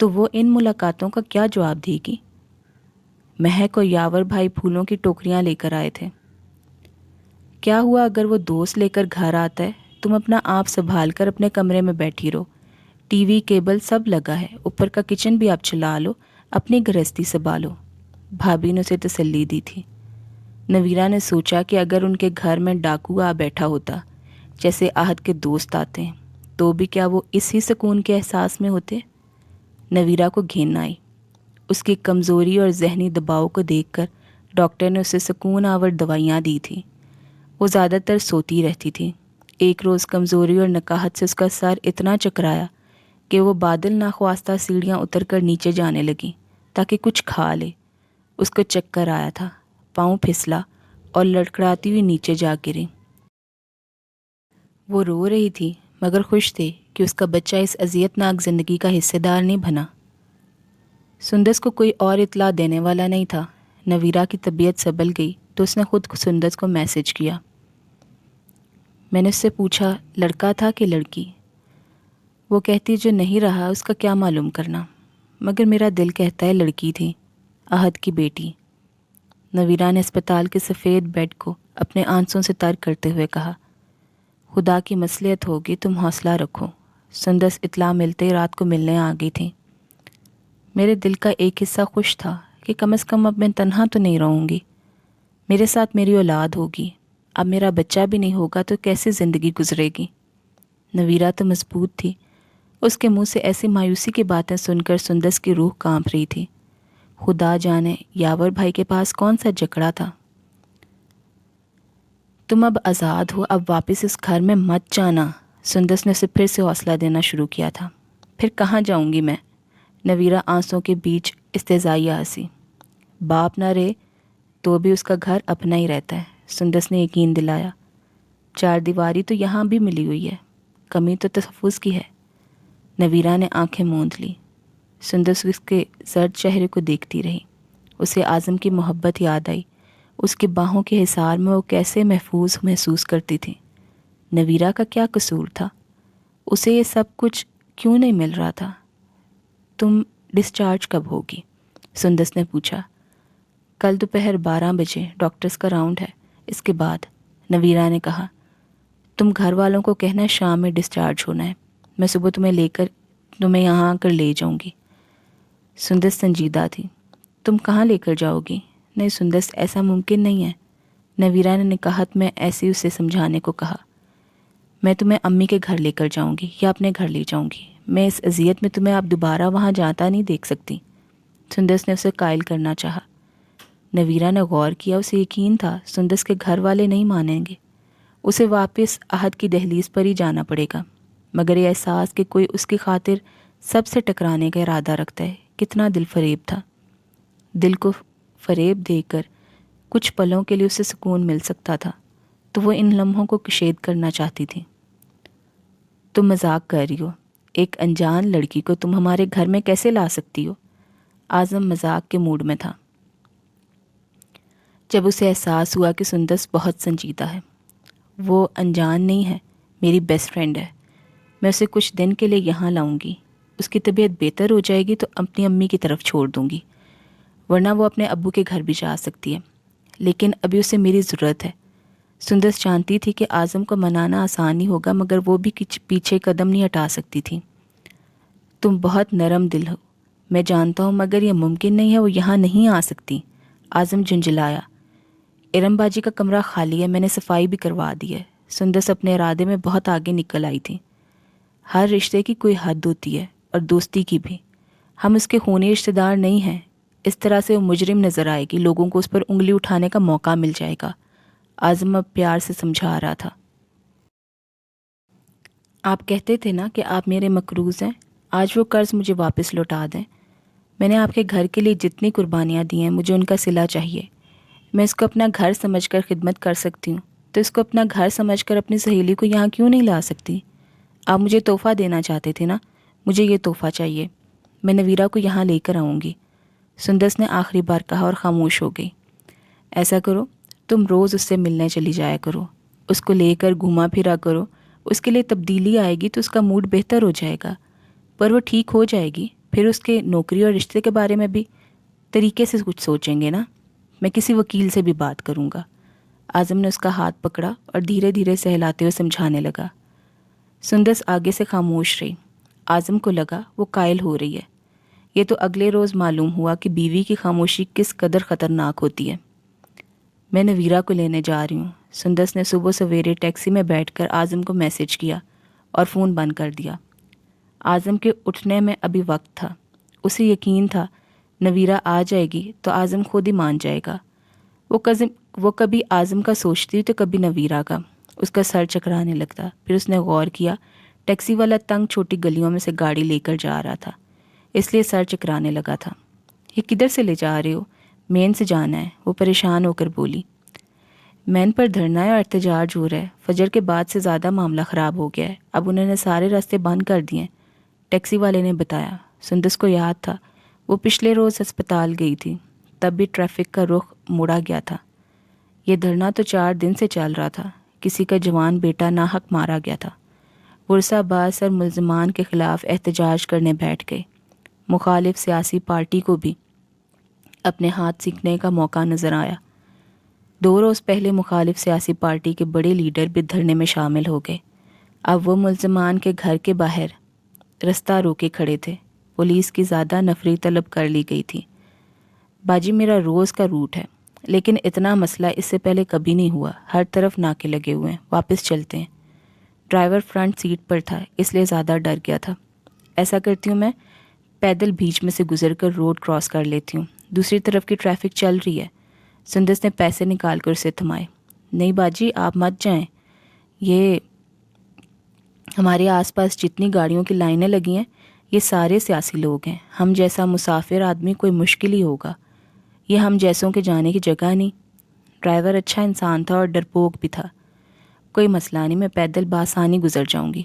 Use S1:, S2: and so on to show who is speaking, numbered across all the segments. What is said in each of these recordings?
S1: تو وہ ان ملاقاتوں کا کیا جواب دے گی؟ مہک اور یاور بھائی پھولوں کی ٹوکریاں لے کر آئے تھے۔ کیا ہوا اگر وہ دوست لے کر گھر آتا ہے؟ تم اپنا آپ سنبھال کر اپنے کمرے میں بیٹھی رہو، ٹی وی کیبل سب لگا ہے، اوپر کا کچن بھی آپ چلا لو، اپنی گرہستی سنبھالو، بھابھی نے اسے تسلی دی تھی۔ نویرا نے سوچا کہ اگر ان کے گھر میں ڈاکو آ بیٹھا ہوتا جیسے آہت کے دوست آتے ہیں تو بھی کیا وہ اسی سکون کے احساس میں ہوتے؟ نویرا کو گھن آئی۔ اس کی کمزوری اور ذہنی دباؤ کو دیکھ کر ڈاکٹر نے اسے سکون آور دوائیاں دی تھیں۔ وہ زیادہ تر سوتی رہتی تھی۔ ایک روز کمزوری اور نکاہت سے اس کا سر اتنا چکرایا کہ وہ بادل ناخواستہ سیڑھیاں اتر کر نیچے جانے لگی تاکہ کچھ کھا لے۔ اس کو چکر آیا تھا، پاؤں پھسلا اور لڑکھڑاتی ہوئی نیچے جا گری۔ وہ رو رہی تھی مگر خوش تھی کہ اس کا بچہ اس اذیت ناک زندگی کا حصے دار نہیں بنا۔ سندس کو کوئی اور اطلاع دینے والا نہیں تھا۔ نویرا کی طبیعت سنبھل گئی تو اس نے خود سندس کو میسج کیا۔ میں نے اس سے پوچھا لڑکا تھا کہ لڑکی؟ وہ کہتی جو نہیں رہا اس کا کیا معلوم کرنا، مگر میرا دل کہتا ہے لڑکی تھی، احد کی بیٹی۔ نویرا نے اسپتال کے سفید بیڈ کو اپنے آنسوں سے تر کرتے ہوئے کہا، خدا کی مصلحت ہوگی، تم حوصلہ رکھو۔ سندس اطلاع ملتے ہی رات کو ملنے آ گئی تھی۔ میرے دل کا ایک حصہ خوش تھا کہ کم از کم اب میں تنہا تو نہیں رہوں گی، میرے ساتھ میری اولاد ہوگی۔ اب میرا بچہ بھی نہیں ہوگا تو کیسے زندگی گزرے گی؟ نویرا تو مضبوط تھی، اس کے منہ سے ایسی مایوسی کی باتیں سن کر سندس کی روح کانپ رہی تھی۔ خدا جانے یاور بھائی کے پاس کون سا جکڑا تھا۔ تم اب آزاد ہو، اب واپس اس گھر میں مت جانا۔ سندس نے اسے پھر سے حوصلہ دینا شروع کیا تھا۔ پھر کہاں جاؤں گی میں؟ نویرا آنسوں کے بیچ استہزائیہ ہنسی۔ باپ نہ رہے تو بھی اس کا گھر اپنا ہی رہتا ہے، سندس نے یقین دلایا۔ چار دیواری تو یہاں بھی ملی ہوئی ہے، کمی تو تحفظ کی ہے۔ نویرا نے آنکھیں موند لی۔ سندس اس کے زرد چہرے کو دیکھتی رہی۔ اسے اعظم کی محبت یاد آئی، اس کی باہوں کے حصار میں وہ کیسے محفوظ محسوس کرتی تھی۔ نویرا کا کیا قصور تھا؟ اسے یہ سب کچھ کیوں نہیں مل رہا تھا؟ تم ڈسچارج کب ہوگی؟ سندس نے پوچھا۔ کل دوپہر 12 بجے ڈاکٹرز کا راؤنڈ ہے، اس کے بعد۔ نویرا نے کہا۔ تم گھر والوں کو کہنا شام میں ڈسچارج ہونا ہے، میں صبح تمہیں یہاں آ کر لے جاؤں گی۔ سندس سنجیدہ تھی۔ تم کہاں لے کر جاؤ گی؟ نہیں سندس، ایسا ممکن نہیں ہے۔ نویرا نے نکاہت میں ایسے اسے سمجھانے کو کہا۔ میں تمہیں امی کے گھر لے کر جاؤں گی یا اپنے گھر لے جاؤں گی، میں اس اذیت میں تمہیں اب دوبارہ وہاں جاتا نہیں دیکھ سکتی۔ سندس نے اسے قائل کرنا چاہا۔ نویرا نے غور کیا، اسے یقین تھا سندس کے گھر والے نہیں مانیں گے، اسے واپس احد کی دہلیز پر ہی جانا پڑے گا۔ مگر یہ احساس کہ کوئی اس کی خاطر سب سے ٹکرانے کا ارادہ رکھتا ہے کتنا دل فریب تھا۔ دل کو فریب دے کر کچھ پلوں کے لیے اسے سکون مل سکتا تھا تو وہ ان لمحوں کو کشید کرنا چاہتی تھی۔ تم مذاق کر رہی ہو، ایک انجان لڑکی کو تم ہمارے گھر میں کیسے لا سکتی ہو؟ اعظم مذاق کے موڈ میں تھا۔ جب اسے احساس ہوا کہ سندس بہت سنجیدہ ہے، وہ انجان نہیں ہے، میری بیسٹ فرینڈ ہے، میں اسے کچھ دن کے لیے یہاں لاؤں گی، اس کی طبیعت بہتر ہو جائے گی تو اپنی امی کی طرف چھوڑ دوں گی، ورنہ وہ اپنے ابو کے گھر بھی جا سکتی ہے، لیکن ابھی اسے میری ضرورت ہے۔ سندس جانتی تھی کہ اعظم کو منانا آسان ہی ہوگا مگر وہ بھی پیچھے قدم نہیں ہٹا سکتی تھی۔ تم بہت نرم دل ہو، میں جانتا ہوں، مگر یہ ممکن نہیں ہے، وہ یہاں نہیں آ سکتی۔ اعظم جھنجھلایا۔ ارم باجی کا کمرہ خالی ہے، میں نے صفائی بھی کروا دی ہے۔ سندس اپنے ارادے میں بہت آگے نکل آئی تھی۔ ہر رشتے کی کوئی حد ہوتی ہے اور دوستی کی بھی۔ ہم اس کے خونی رشتہ دار نہیں ہیں، اس طرح سے وہ مجرم نظر آئے گی، لوگوں کو اس پر انگلی اٹھانے کا موقع مل جائے گا۔ اعظم اب پیار سے سمجھا رہا تھا۔ آپ کہتے تھے نا کہ آپ میرے مقروض ہیں، آج وہ قرض مجھے واپس لوٹا دیں۔ میں نے آپ کے گھر کے لیے جتنی قربانیاں دی ہیں مجھے ان کا صلہ چاہیے۔ میں اس کو اپنا گھر سمجھ کر خدمت کر سکتی ہوں تو اس کو اپنا گھر سمجھ کر اپنی سہیلی کو یہاں کیوں نہیں لا سکتی؟ آپ مجھے تحفہ دینا چاہتے تھے نا، مجھے یہ تحفہ چاہیے، میں نویرا کو یہاں لے کر آؤں گی۔ سندس نے آخری بار کہا اور خاموش ہو گئی۔ ایسا کرو، تم روز اس سے ملنے چلی جایا کرو، اس کو لے کر گھوما پھرا کرو، اس کے لیے تبدیلی آئے گی تو اس کا موڈ بہتر ہو جائے گا، پر وہ ٹھیک ہو جائے گی، پھر اس کے نوکری اور رشتے کے بارے میں بھی طریقے سے کچھ سوچیں گے نا. میں کسی وکیل سے بھی بات کروں گا. اعظم نے اس کا ہاتھ پکڑا اور دھیرے دھیرے سہلاتے ہوئے سمجھانے لگا. سندس آگے سے خاموش رہی. اعظم کو لگا وہ قائل ہو رہی ہے. یہ تو اگلے روز معلوم ہوا کہ بیوی کی خاموشی کس قدر خطرناک ہوتی ہے. میں نویرا کو لینے جا رہی ہوں. سندس نے صبح سویرے ٹیکسی میں بیٹھ کر اعظم کو میسج کیا اور فون بند کر دیا. اعظم کے اٹھنے میں ابھی وقت تھا. اسے یقین تھا نویرا آ جائے گی تو اعظم خود ہی مان جائے گا. وہ کبھی اعظم کا سوچتی تو کبھی نویرا کا. اس کا سر چکرانے لگتا. پھر اس نے غور کیا ٹیکسی والا تنگ چھوٹی گلیوں میں سے گاڑی لے کر جا رہا تھا، اس لیے سر چکرانے لگا تھا. یہ کدھر سے لے جا رہے ہو؟ مین سے جانا ہے، وہ پریشان ہو کر بولی. مین پر دھرنا ہے اور احتجاج ہو رہا ہے. فجر کے بعد سے زیادہ معاملہ خراب ہو گیا ہے. اب انہوں نے سارے راستے بند کر دیے ہیں، ٹیکسی والے نے بتایا. سندس کو یاد تھا وہ پچھلے روز ہسپتال گئی تھی، تب بھی ٹریفک کا رخ موڑا گیا تھا. یہ دھرنا تو 4 دن سے چل رہا تھا. کسی کا جوان بیٹا ناحق مارا گیا تھا. ورثہ باز اور ملزمان کے خلاف احتجاج کرنے بیٹھ گئے. مخالف سیاسی پارٹی کو بھی اپنے ہاتھ سیکھنے کا موقع نظر آیا. 2 روز پہلے مخالف سیاسی پارٹی کے بڑے لیڈر بھی دھرنے میں شامل ہو گئے. اب وہ ملزمان کے گھر کے باہر رستہ روکے کھڑے تھے. پولیس کی زیادہ نفری طلب کر لی گئی تھی. باجی میرا روز کا روٹ ہے، لیکن اتنا مسئلہ اس سے پہلے کبھی نہیں ہوا. ہر طرف ناکے لگے ہوئے ہیں، واپس چلتے ہیں. ڈرائیور فرنٹ سیٹ پر تھا اس لیے زیادہ ڈر گیا تھا. ایسا کرتی ہوں میں پیدل بیچ میں سے گزر کر روڈ کراس کر لیتی ہوں. دوسری طرف کی ٹریفک چل رہی ہے. سندس نے پیسے نکال کر اسے تھمائے. نہیں باجی آپ مت جائیں، یہ ہمارے آس پاس جتنی گاڑیوں کی لائنیں لگی ہیں یہ سارے سیاسی لوگ ہیں. ہم جیسا مسافر آدمی کوئی مشکل ہی ہوگا. یہ ہم جیسوں کے جانے کی جگہ نہیں. ڈرائیور اچھا انسان تھا اور ڈرپوک بھی تھا. کوئی مسئلہ نہیں، میں پیدل بآسانی گزر جاؤں گی،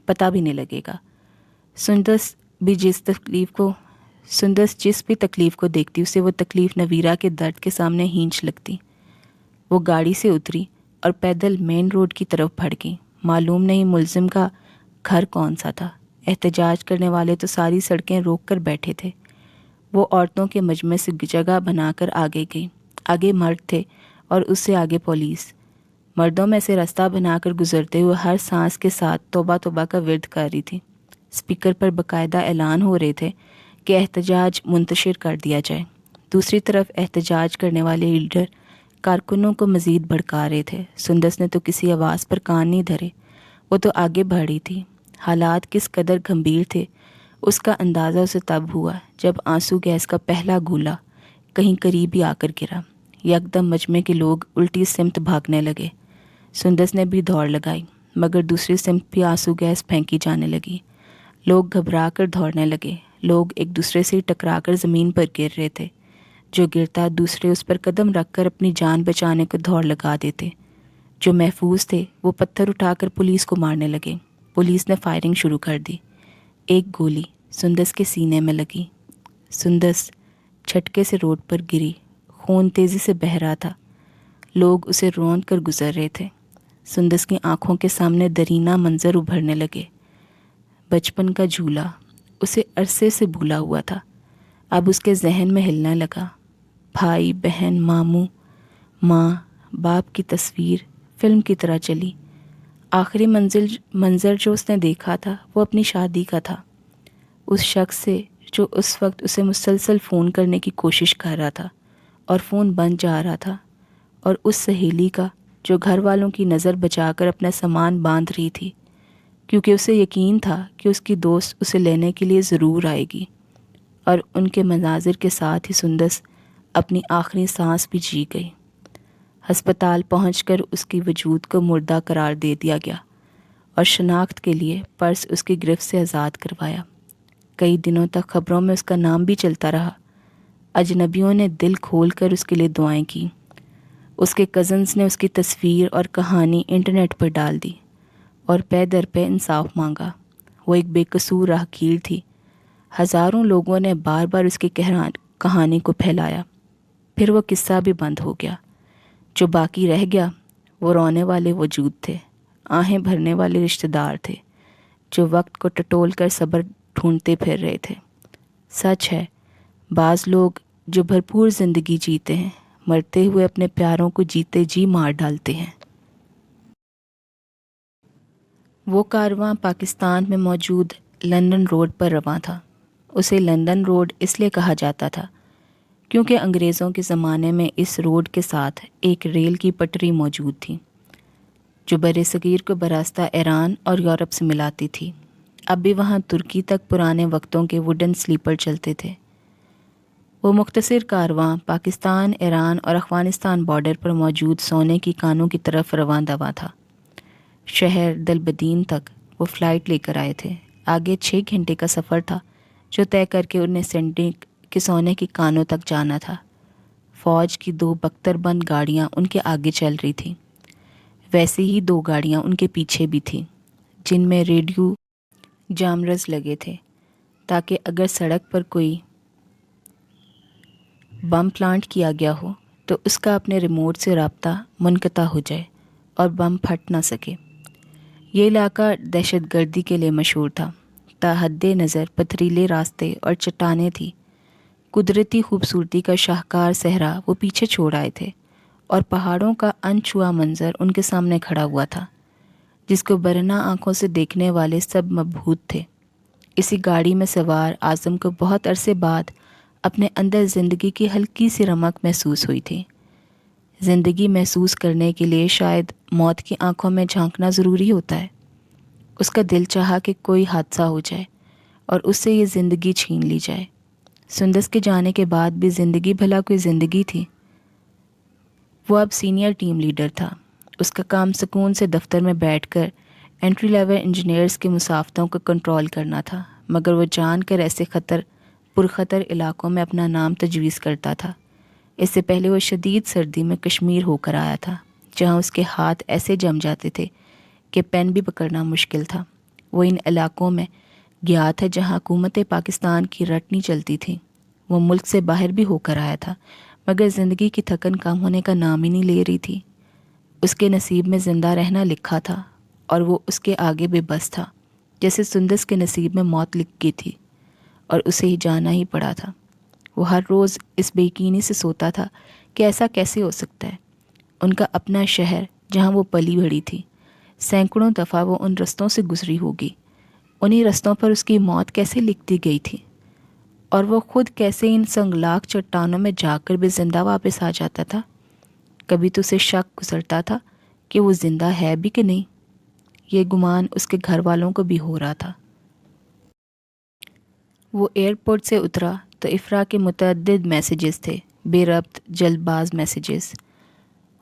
S1: پتہ بھی نہیں لگے گا. سندس جس بھی تکلیف کو دیکھتی اسے وہ تکلیف نویرا کے درد کے سامنے ہینچ لگتی. وہ گاڑی سے اتری اور پیدل مین روڈ کی طرف بڑھ گئی. معلوم نہیں ملزم کا گھر کون سا تھا. احتجاج کرنے والے تو ساری سڑکیں روک کر بیٹھے تھے. وہ عورتوں کے مجمع سے جگہ بنا کر آگے گئی. آگے مرد تھے اور اس سے آگے پولیس. مردوں میں سے راستہ بنا کر گزرتے ہوئے ہر سانس کے ساتھ توبہ توبہ کا ورد کر رہی تھی. اسپیکر پر باقاعدہ اعلان ہو رہے تھے کہ احتجاج منتشر کر دیا جائے. دوسری طرف احتجاج کرنے والے لیڈر کارکنوں کو مزید بھڑکا رہے تھے. سندس نے تو کسی آواز پر کان نہیں دھرے. وہ تو آگے بڑھ رہی تھی. حالات کس قدر گھمبیر تھے اس کا اندازہ اسے تب ہوا جب آنسو گیس کا پہلا گولا کہیں قریب ہی آ کر گرا. یکدم مجمع کے لوگ الٹی سمت بھاگنے لگے. سندس نے بھی دوڑ لگائی مگر دوسری سمت بھی آنسو گیس پھینکی جانے لگی. لوگ گھبرا کر دوڑنے لگے. لوگ ایک دوسرے سے ٹکرا کر زمین پر گر رہے تھے. جو گرتا دوسرے اس پر قدم رکھ کر اپنی جان بچانے کو دوڑ لگا دیتے. جو محفوظ تھے وہ پتھر اٹھا کر پولیس کو مارنے لگے. پولیس نے فائرنگ شروع کر دی. ایک گولی سندس کے سینے میں لگی. سندس جھٹکے سے روڈ پر گری. خون تیزی سے بہہ رہا تھا. لوگ اسے روند کر گزر رہے تھے. سندس کی آنکھوں کے سامنے درینہ منظر ابھرنے لگے. بچپن کا جھولا اسے عرصے سے بھولا ہوا تھا اب اس کے ذہن میں ہلنے لگا. بھائی بہن ماموں ماں باپ کی تصویر فلم کی طرح چلی. آخری منظر جو اس نے دیکھا تھا وہ اپنی شادی کا تھا. اس شخص سے جو اس وقت اسے مسلسل فون کرنے کی کوشش کر رہا تھا اور فون بند جا رہا تھا. اور اس سہیلی کا جو گھر والوں کی نظر بچا کر اپنا سامان باندھ رہی تھی کیونکہ اسے یقین تھا کہ اس کی دوست اسے لینے کے لیے ضرور آئے گی. اور ان کے مناظر کے ساتھ ہی سندس اپنی آخری سانس بھی جی گئی. ہسپتال پہنچ کر اس کی وجود کو مردہ قرار دے دیا گیا اور شناخت کے لیے پرس اس کی گرفت سے آزاد کروایا. کئی دنوں تک خبروں میں اس کا نام بھی چلتا رہا. اجنبیوں نے دل کھول کر اس کے لیے دعائیں کی. اس کے کزنز نے اس کی تصویر اور کہانی انٹرنیٹ پر ڈال دی اور پے در پے انصاف مانگا. وہ ایک بے قصور راہگیر تھی. ہزاروں لوگوں نے بار بار اس کی کہانی کو پھیلایا. پھر وہ قصہ بھی بند ہو گیا. جو باقی رہ گیا وہ رونے والے وجود تھے، آہیں بھرنے والے رشتہ دار تھے جو وقت کو ٹٹول کر صبر ڈھونڈتے پھر رہے تھے. سچ ہے، بعض لوگ جو بھرپور زندگی جیتے ہیں مرتے ہوئے اپنے پیاروں کو جیتے جی مار ڈالتے ہیں۔ وہ کارواں پاکستان میں موجود لندن روڈ پر رواں تھا۔ اسے لندن روڈ اس لیے کہا جاتا تھا کیونکہ انگریزوں کے زمانے میں اس روڈ کے ساتھ ایک ریل کی پٹری موجود تھی جو برصغیر کو براستہ ایران اور یورپ سے ملاتی تھی۔ اب بھی وہاں ترکی تک پرانے وقتوں کے ووڈن سلیپر چلتے تھے۔ وہ مختصر کارواں پاکستان، ایران اور افغانستان بارڈر پر موجود سونے کی کانوں کی طرف رواں دواں تھا۔ شہر دلبدین تک وہ فلائٹ لے کر آئے تھے۔ آگے 6 گھنٹے کا سفر تھا جو طے کر کے انہیں سینڈی کے سونے کی کانوں تک جانا تھا۔ فوج کی 2 بختر بند گاڑیاں ان کے آگے چل رہی تھیں، ویسے ہی 2 گاڑیاں ان کے پیچھے بھی تھیں جن میں ریڈیو جامرز لگے تھے تاکہ اگر سڑک پر کوئی بم پلانٹ کیا گیا ہو تو اس کا اپنے ریموٹ سے رابطہ منقطع ہو جائے اور بم پھٹ نہ سکے۔ یہ علاقہ دہشت گردی کے لیے مشہور تھا۔ تا حد نظر پتھریلے راستے اور چٹانیں تھی۔ قدرتی خوبصورتی کا شاہکار صحرا وہ پیچھے چھوڑ آئے تھے اور پہاڑوں کا انچھوا منظر ان کے سامنے کھڑا ہوا تھا جس کو برہنہ آنکھوں سے دیکھنے والے سب مبہوت تھے۔ اسی گاڑی میں سوار اعظم کو بہت عرصے بعد اپنے اندر زندگی کی ہلکی سی رمق محسوس ہوئی تھی۔ زندگی محسوس کرنے کے لیے شاید موت کی آنکھوں میں جھانکنا ضروری ہوتا ہے۔ اس کا دل چاہا کہ کوئی حادثہ ہو جائے اور اس سے یہ زندگی چھین لی جائے۔ سندس کے جانے کے بعد بھی زندگی بھلا کوئی زندگی تھی۔ وہ اب سینئر ٹیم لیڈر تھا۔ اس کا کام سکون سے دفتر میں بیٹھ کر انٹری لیول انجینئرز کے مسافتوں کو کنٹرول کرنا تھا، مگر وہ جان کر ایسے پرخطر علاقوں میں اپنا نام تجویز کرتا تھا۔ اس سے پہلے وہ شدید سردی میں کشمیر ہو کر آیا تھا جہاں اس کے ہاتھ ایسے جم جاتے تھے کہ پین بھی پکڑنا مشکل تھا۔ وہ ان علاقوں میں گیا تھا جہاں حکومت پاکستان کی رٹنی چلتی تھی۔ وہ ملک سے باہر بھی ہو کر آیا تھا مگر زندگی کی تھکن کم ہونے کا نام ہی نہیں لے رہی تھی۔ اس کے نصیب میں زندہ رہنا لکھا تھا اور وہ اس کے آگے بے بس تھا، جیسے سندس کے نصیب میں موت لکھ گئی تھی اور اسے ہی جانا ہی پڑا تھا۔ وہ ہر روز اس بے یقینی سے سوتا تھا کہ ایسا کیسے ہو سکتا ہے۔ ان کا اپنا شہر جہاں وہ پلی بڑھی تھی، سینکڑوں دفعہ وہ ان رستوں سے گزری ہوگی۔ انہی رستوں پر اس کی موت کیسے لکھ دی گئی تھی اور وہ خود کیسے ان سنگلاخ چٹانوں میں جا کر بھی زندہ واپس آ جاتا تھا۔ کبھی تو اسے شک گزرتا تھا کہ وہ زندہ ہے بھی کہ نہیں۔ یہ گمان اس کے گھر والوں کو بھی ہو رہا تھا۔ وہ ایئرپورٹ سے اترا تو افرا کے متعدد میسیجز تھے، بے ربط جلد باز میسیجز۔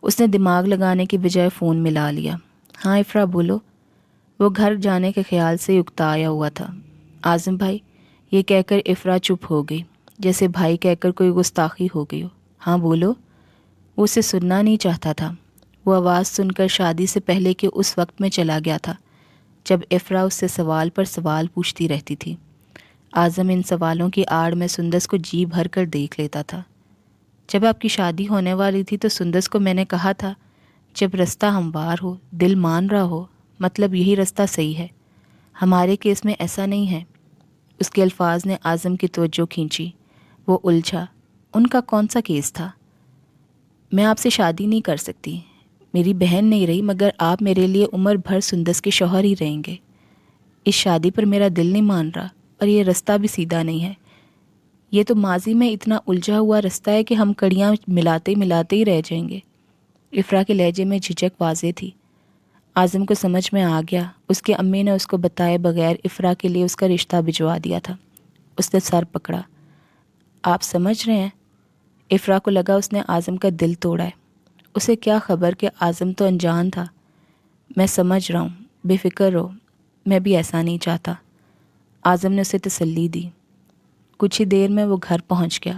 S1: اس نے دماغ لگانے کی بجائے فون ملا لیا۔ ہاں افرا بولو۔ وہ گھر جانے کے خیال سے اکتایا ہوا تھا۔ اعظم بھائی، یہ کہہ کر افرا چپ ہو گئی، جیسے بھائی کہہ کر کوئی گستاخی ہو گئی ہو۔ ہاں بولو۔ وہ اسے سننا نہیں چاہتا تھا۔ وہ آواز سن کر شادی سے پہلے کے اس وقت میں چلا گیا تھا جب افرا اس سے سوال پر سوال پوچھتی رہتی تھی۔ اعظم ان سوالوں کی آڑ میں سندس کو جی بھر کر دیکھ لیتا تھا۔ جب آپ کی شادی ہونے والی تھی تو سندس کو میں نے کہا تھا جب رستہ ہموار ہو، دل مان رہا ہو، مطلب یہی رستہ صحیح ہے۔ ہمارے کیس میں ایسا نہیں ہے۔ اس کے الفاظ نے اعظم کی توجہ کھینچی۔ وہ الجھا۔ ان کا کون سا کیس تھا؟ میں آپ سے شادی نہیں کر سکتی۔ میری بہن نہیں رہی مگر آپ میرے لیے عمر بھر سندس کے شوہر ہی رہیں گے۔ اس شادی پر میرا دل نہیں مان رہا اور یہ رستہ بھی سیدھا نہیں ہے۔ یہ تو ماضی میں اتنا الجھا ہوا رستہ ہے کہ ہم کڑیاں ملاتے ہی رہ جائیں گے۔ افرا کے لہجے میں جھجک واضح تھی۔ اعظم کو سمجھ میں آ گیا، اس کی امی نے اس کو بتائے بغیر افرا کے لیے اس کا رشتہ بھجوا دیا تھا۔ اس نے سر پکڑا۔ آپ سمجھ رہے ہیں؟ افرا کو لگا اس نے اعظم کا دل توڑا ہے۔ اسے کیا خبر کہ اعظم تو انجان تھا۔ میں سمجھ رہا ہوں، بے فکر رہو، میں بھی ایسا نہیں چاہتا۔ اعظم نے اسے تسلی دی۔ کچھ ہی دیر میں وہ گھر پہنچ گیا۔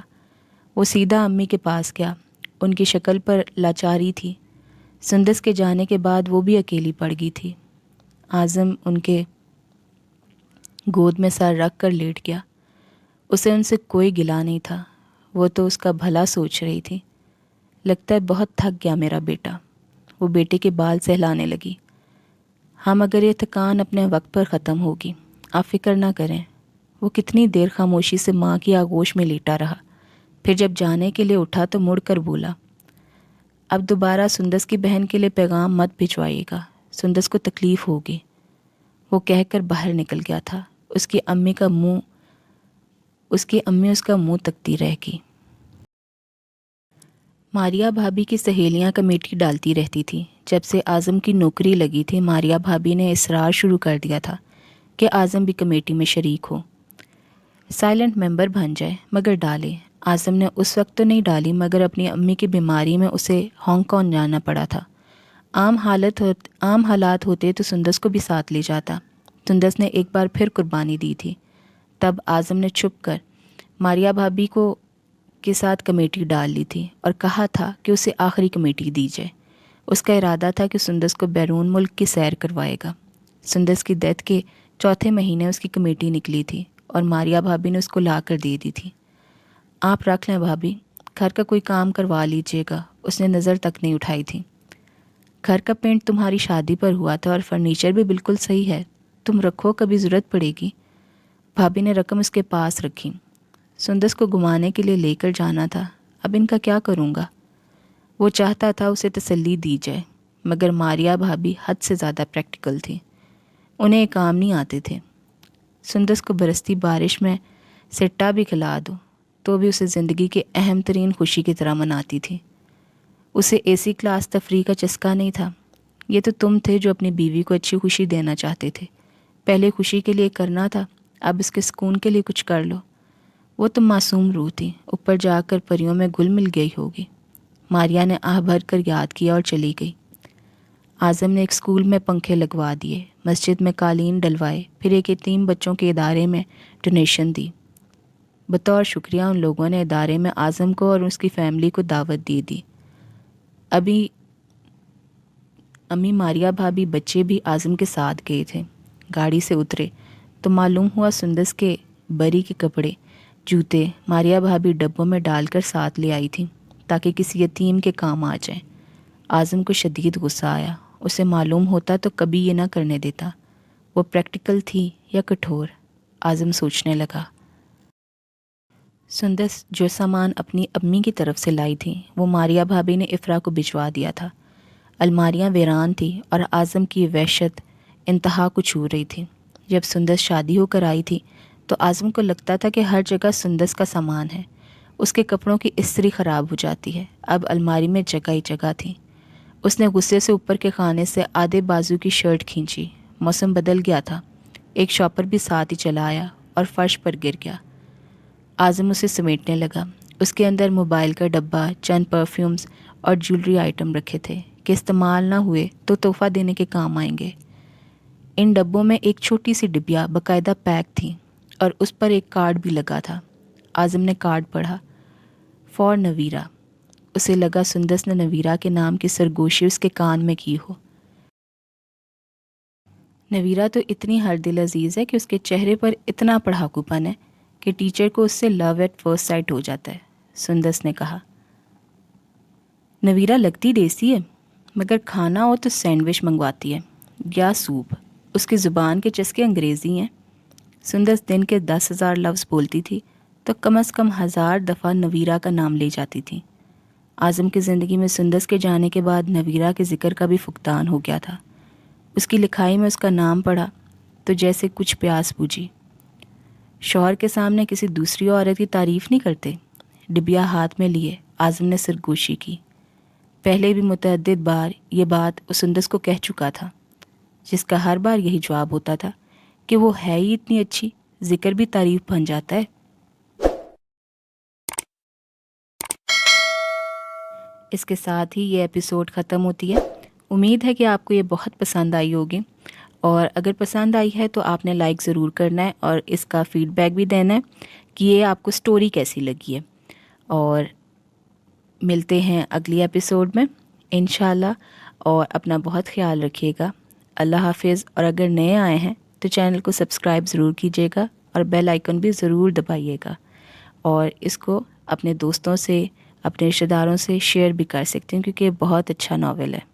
S1: وہ سیدھا امی کے پاس گیا۔ ان کی شکل پر لاچاری تھی۔ سندس کے جانے کے بعد وہ بھی اکیلی پڑ گئی تھی۔ اعظم ان کے گود میں سر رکھ کر لیٹ گیا۔ اسے ان سے کوئی گلہ نہیں تھا، وہ تو اس کا بھلا سوچ رہی تھی۔ لگتا ہے بہت تھک گیا میرا بیٹا۔ وہ بیٹے کے بال سہلانے لگی۔ ہاں مگر یہ تھکان اپنے وقت پر ختم ہوگی، آپ فکر نہ کریں۔ وہ کتنی دیر خاموشی سے ماں کی آغوش میں لیٹا رہا، پھر جب جانے کے لیے اٹھا تو مڑ کر بولا، اب دوبارہ سندس کی بہن کے لیے پیغام مت بھجوائیے گا، سندس کو تکلیف ہوگی۔ وہ کہہ کر باہر نکل گیا تھا۔ اس کی امی اس کا منہ تکتی رہ گئی۔ ماریا بھابھی کی سہیلیاں کمیٹی ڈالتی رہتی تھی۔ جب سے اعظم کی نوکری لگی تھی، ماریا بھابھی نے اصرار شروع کر دیا تھا کہ اعظم بھی کمیٹی میں شریک ہو، سائلنٹ ممبر بن جائے، مگر ڈالے۔ اعظم نے اس وقت تو نہیں ڈالی، مگر اپنی امی کی بیماری میں اسے ہانگ کانگ جانا پڑا تھا۔ عام حالات ہوتے تو سندس کو بھی ساتھ لے جاتا۔ سندس نے ایک بار پھر قربانی دی تھی۔ تب اعظم نے چھپ کر ماریا بھابھی کے ساتھ کمیٹی ڈال لی تھی اور کہا تھا کہ اسے آخری کمیٹی دی جائے۔ اس کا ارادہ تھا کہ سندس کو بیرون ملک کی سیر کروائے گا۔ سندس کی ڈیتھ کے چوتھے مہینے اس کی کمیٹی نکلی تھی اور ماریا بھابھی نے اس کو لا کر دے دی تھی۔ آپ رکھ لیں بھابھی، گھر کا کوئی کام کروا لیجیے گا۔ اس نے نظر تک نہیں اٹھائی تھی۔ گھر کا پینٹ تمہاری شادی پر ہوا تھا اور فرنیچر بھی بالکل صحیح ہے، تم رکھو، کبھی ضرورت پڑے گی۔ بھابھی نے رقم اس کے پاس رکھی۔ سندس کو گھمانے کے لیے لے کر جانا تھا، اب ان کا کیا کروں گا؟ وہ چاہتا تھا اسے تسلی دی جائے، مگر ماریا بھابھی حد سے زیادہ پریکٹیکل تھی۔ انہیں کام نہیں آتے تھے۔ سندس کو برستی بارش میں سٹا بھی کھلا دو تو بھی اسے زندگی کی اہم ترین خوشی کی طرح مناتی تھی۔ اسے اے سی کلاس تفریح کا چسکا نہیں تھا۔ یہ تو تم تھے جو اپنی بیوی کو اچھی خوشی دینا چاہتے تھے۔ پہلے خوشی کے لیے کرنا تھا، اب اس کے سکون کے لیے کچھ کر لو۔ وہ تم معصوم روح تھی، اوپر جا کر پریوں میں گل مل گئی ہوگی۔ ماریا نے آہ بھر کر یاد کیا اور چلی گئی۔ اعظم نے ایک اسکول میں پنکھے لگوا دیے، مسجد میں قالین ڈلوائے، پھر ایک یتیم بچوں کے ادارے میں ڈونیشن دی۔ بطور شکریہ ان لوگوں نے ادارے میں اعظم کو اور اس کی فیملی کو دعوت دی۔ امی ماریا بھابھی بچے بھی اعظم کے ساتھ گئے تھے۔ گاڑی سے اترے تو معلوم ہوا سندس کے بری کے کپڑے، جوتے ماریا بھابھی ڈبوں میں ڈال کر ساتھ لے آئی تھی تاکہ کسی یتیم کے کام آ جائیں۔ اعظم کو شدید غصہ آیا۔ اسے معلوم ہوتا تو کبھی یہ نہ کرنے دیتا۔ وہ پریکٹیکل تھی یا کٹھور؟ اعظم سوچنے لگا۔ سندس جو سامان اپنی امی کی طرف سے لائی تھی وہ ماریا بھابھی نے افرا کو بھجوا دیا تھا۔ الماریاں ویران تھی اور اعظم کی وحشت انتہا کو چھو رہی تھی۔ جب سندس شادی ہو کر آئی تھی تو اعظم کو لگتا تھا کہ ہر جگہ سندس کا سامان ہے۔ اس کے کپڑوں کی استری خراب ہو جاتی ہے۔ اب الماری میں جگہ ہی جگہ تھی۔ اس نے غصے سے اوپر کے خانے سے آدھے بازو کی شرٹ کھینچی۔ موسم بدل گیا تھا۔ ایک شاپر بھی ساتھ ہی چلا آیا اور فرش پر گر گیا۔ اعظم اسے سمیٹنے لگا۔ اس کے اندر موبائل کا ڈبہ، چند پرفیومز اور جیولری آئٹم رکھے تھے کہ استعمال نہ ہوئے تو تحفہ دینے کے کام آئیں گے۔ ان ڈبوں میں ایک چھوٹی سی ڈبیا باقاعدہ پیک تھی اور اس پر ایک کارڈ بھی لگا تھا۔ اعظم نے کارڈ پڑھا، فار نویرا۔ اسے لگا سندس نے نویرا کے نام کی سرگوشی اس کے کان میں کی ہو۔ نویرا تو اتنی ہر دل عزیز ہے کہ اس کے چہرے پر اتنا پڑھاکو پن ہے کہ ٹیچر کو اس سے لو ایٹ فرسٹ سائٹ ہو جاتا ہے، سندس نے کہا۔ نویرا لگتی دیسی ہے، مگر کھانا ہو تو سینڈوچ منگواتی ہے یا سوپ۔ اس کی زبان کے چسکے انگریزی ہیں۔ سندس دن کے 10,000 لفظ بولتی تھی تو کم از کم 1000 دفعہ نویرا کا نام لے جاتی تھی۔ اعظم کی زندگی میں سندس کے جانے کے بعد نویرا کے ذکر کا بھی فقدان ہو گیا تھا۔ اس کی لکھائی میں اس کا نام پڑھا تو جیسے کچھ پیاس بوجھی۔ شوہر کے سامنے کسی دوسری عورت کی تعریف نہیں کرتے۔ ڈبیا ہاتھ میں لیے اعظم نے سرگوشی کی۔ پہلے بھی متعدد بار یہ بات وہ سندس کو کہہ چکا تھا، جس کا ہر بار یہی جواب ہوتا تھا کہ وہ ہے ہی اتنی اچھی، ذکر بھی تعریف بن جاتا ہے۔ اس کے ساتھ ہی یہ ایپیسوڈ ختم ہوتی ہے۔ امید ہے کہ آپ کو یہ بہت پسند آئی ہوگی، اور اگر پسند آئی ہے تو آپ نے لائک ضرور کرنا ہے اور اس کا فیڈ بیک بھی دینا ہے کہ یہ آپ کو سٹوری کیسی لگی ہے۔ اور ملتے ہیں اگلی ایپیسوڈ میں انشاءاللہ، اور اپنا بہت خیال رکھیے گا۔ اللہ حافظ۔ اور اگر نئے آئے ہیں تو چینل کو سبسکرائب ضرور کیجیے گا اور بیل آئیکن بھی ضرور دبائیے گا، اور اس کو اپنے دوستوں سے، اپنے رشتہ داروں سے شیئر بھی کر سکتے ہیں کیونکہ یہ بہت اچھا ناول ہے۔